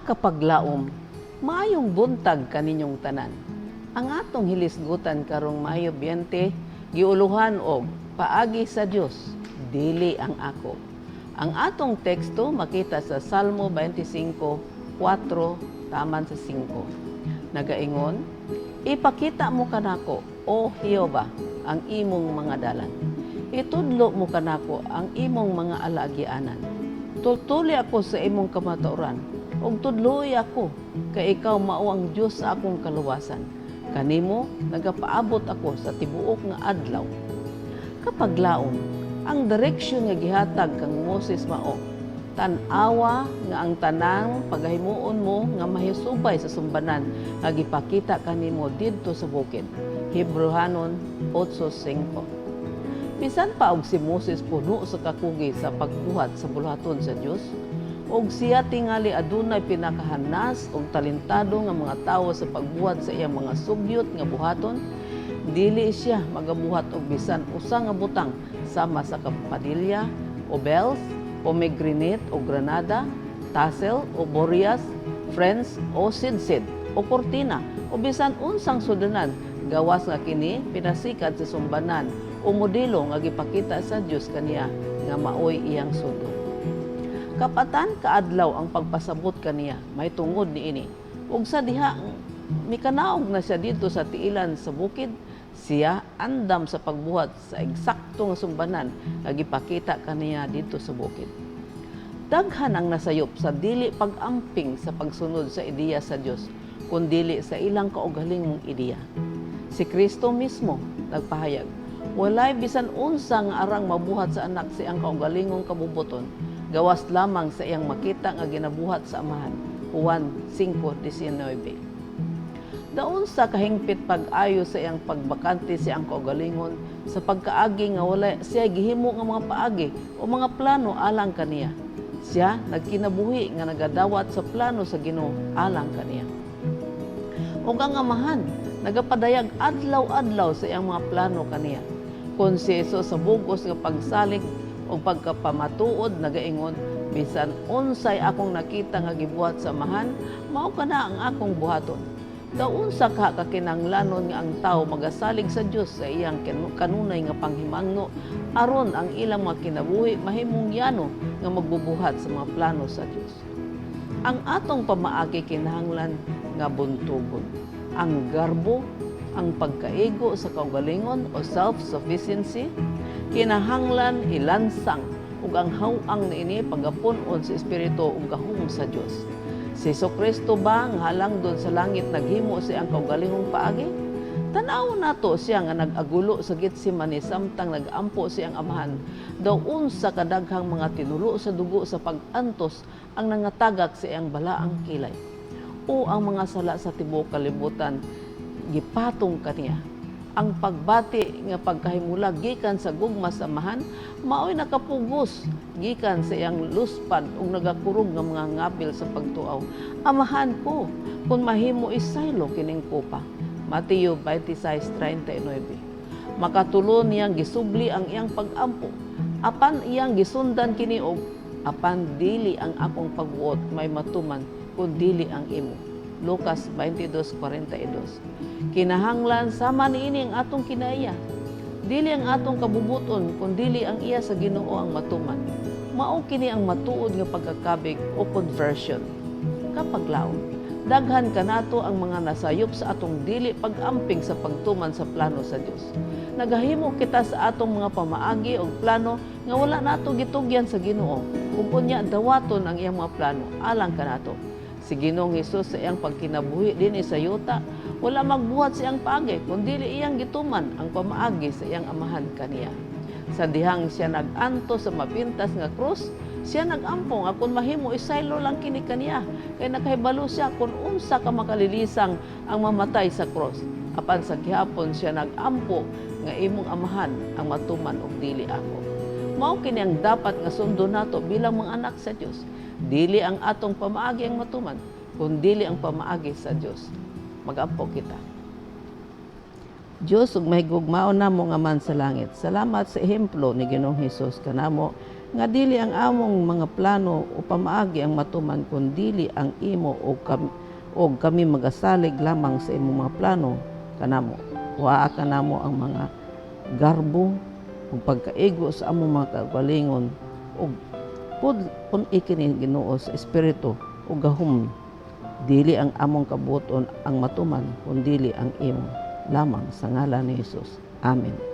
Kapaglaom, maayong buntag kaninyong tanan. Ang atong hilisgutan karong Mayo 20, giuluhan og paagi sa Dios, dili ang ako. Ang atong teksto makita sa Salmo 25:4 taman sa 5. Nagaingon, ipakita mo kanako, O Jehova, ang imong mga dalan. Itudlo mo kanako ang imong mga alagyanan. Tutuli ako sa imong kamatuoran, ug tudloy ako, kay ikaw mao ang Dios sa akong kaluwasan. Kanimo nagapaabot ako sa tibuok nga adlaw. Kapaglaom, ang direksyon nga gihatag kang Moses mao, tan-awa nga ang tanang paghimuon mo nga mahisubay sa sumbanan nga gipakita kanimo didto sa bukid. Hebrehanon 8:5. Bisan pa og si Moses puno sa kakugi sa pagbuhat sa buluhaton sa Dios, og siya tingali adunay pinakahanas og talentado nga mga tawo sa pagbuhat sa iyang mga sugyot nga buhaton, dili siya magabuhat og bisan usa nga butang sama sa kampadilya o bells, pomegranate o granada, tassel o boreas, friends o sidsid o kortina o bisan unsang sudanan gawas nga kini pinasikat sa sumbanan o modelo nga gipakita sa Dios kaniya nga maoy iyang sudo. Kapatan kaadlaw ang pagpasabot kaniya, may tungod niini. Ug sa diha mikanaog na siya dito sa tiilan sa bukid, siya andam sa pagbuhat sa eksakto nga sumbanan nga gipakita kaniya dito sa bukid. Daghan ang nasayop sa dili pag-amping sa pagsunod sa ideya sa Dios, kundi sa ilang kaugalingong ideya. Si Kristo mismo nagpahayag, walay bisan unsa nga arang mabuhat sa anak siyang kaugalingong kabubuton, gawas lamang sa iyang makita nga ginabuhat sa amahan. Juan 5:19. Daon sa kahingpit pag-ayo sa iyang pagbakante siyang kaugalingon sa pagkaagi nga wala siya gihimo nga mga paagi o mga plano alang kaniya. Siya nagkinabuhi nga nagadawat sa plano sa Ginoo alang kaniya. Ug ang amahan nagapadayag adlaw-adlaw sa iyang mga plano kaniya. Kung si Jesus sa bugos nga pagsalig o pagkapamatuod nagaingon, bisan unsay akong nakita nga gibuhat sa amahan, mao kana ang akong buhaton. Daw unsa ka kakinahanglanon nga ang tawo magasalig sa Dios sa iyang kanunay nga panghimangno aron ang ilang mga kinabuhi mahimong yano nga magbubuhat sa mga plano sa Dios. Ang atong pamaagi kinahanglan nga buntugon. Ang garbo, ang pagkaigo sa kaugalingon o self-sufficiency, kinahanglan ilansang ug ang hawang niini pagapunon sa espiritu ug gahom sa Dios. Si Jesucristo ba nga halangdon sa langit naghimo siya ang kaugalingong paagi? Tan-aw nato siya nga nag-agulo sa Getsemani samtang nag-ampo siyang amahan. Daw unsa kadaghang mga tinulo sa dugo sa pag-antos ang nangatagak sa iyang balaang kilay. O ang mga sala sa tibuok kalibutan gipatong kaniya. Ang pagbati nga pagkahimulag gikan sa gugma sa amahan maoy nakapugos gikan sa iyang luspad ug nagakurog nga mga ngabil sa pagtuaw. Amahan ko kun mahimo isaylo kining kopa. Mateo 26:39. Makatulo niyang gisubli ang iyang pag-ampo. Apan iyang gisundan kini og apan dili ang akong pagbuot may matuman kun dili ang imo. Lucas 22:42. Kinahanglan sama niini ang atong kinaiya. Dili ang atong kabubuton kun dili ang iya sa Ginoo ang matuman. Mao kini ang matuod nga pagkakabig o conversion. Kapaglaom, daghan kanato ang mga nasayop sa atong dili pag-amping sa pagtuman sa plano sa Dios. Nagahimo kita sa atong mga pamaagi o plano nga wala nato gitugyan sa Ginoo. Ug unya dawaton ang iyang mga plano alang kanato. Si Ginoong Hesus sa iyang pagkinabuhi dinhi sa yuta, wala magbuhat sa iyang paagi, kundi iyang gituman ang pamaagi sa iyang amahan kaniya. Sa dihang siya nag-anto sa mapintas nga krus, siya nag-ampong akon mahimo isaylo lang kini kaniya, kay nakahibalo siya kung unsa ka makalilisang ang mamatay sa krus. Apan sa gihapon siya nag-ampo nga imong amahan ang matuman og dili ako. Mao kini ang dapat nga sundo nato bilang mga anak sa Dios. Dili ang atong pamaagi ang matuman, kundi ang pamaagi sa Dios. Mag-ampo kita. Diyos, ug mahigugmaon namo nga man sa langit. Salamat sa ehemplo ni Ginoong Hesus kanamo nga dili ang among mga plano o pamaagi ang matuman kun dili ang imo o kami magasalig lamang sa imong mga plano kanamo. Waa kanamo ang mga garbo ug pagkaigo sa among mga kaugalingon ug pun ikini Ginoo sa espiritu ug gahom. Dili ang among kabuton ang matuman kun dili ang imo lamang sa ngalan ni Hesus. Amen.